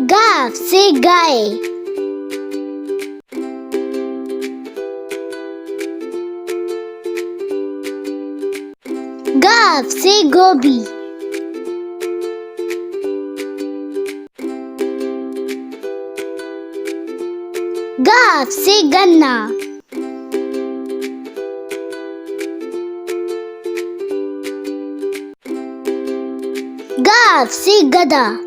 गाफ से गाय. गाफ से गोभी. गाफ से गन्ना. गाफ से गधा.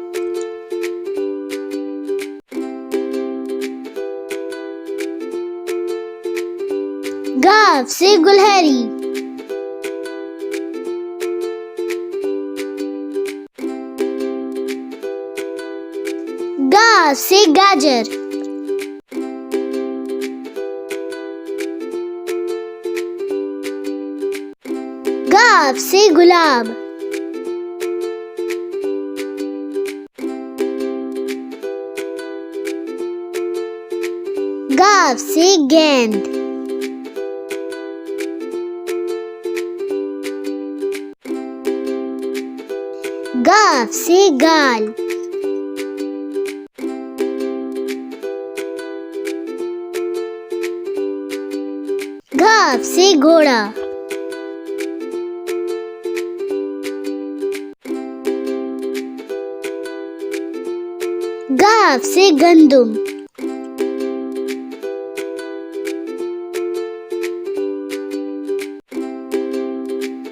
गाफ से गुलहरी. गाफ से गाजर. गाफ से गुलाब. गाफ से गेंद. गाफ से गाल. गाफ से घोड़ा. गाफ से गंदुम.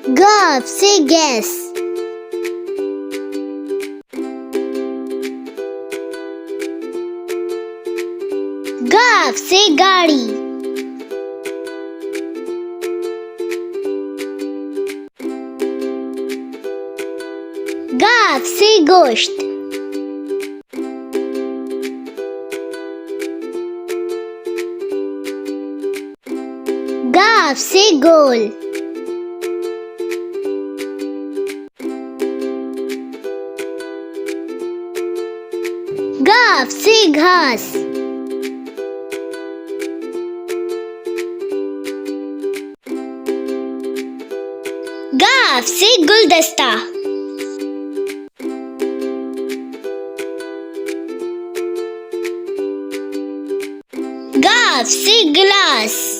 गाफ से गैस. गाफ से गाड़ी. गाफ से गोश्त. गाफ से गोल. गाफ से घास. गाफ से गुलदस्ता. गाफ से गिलास.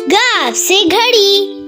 गाफ से घड़ी.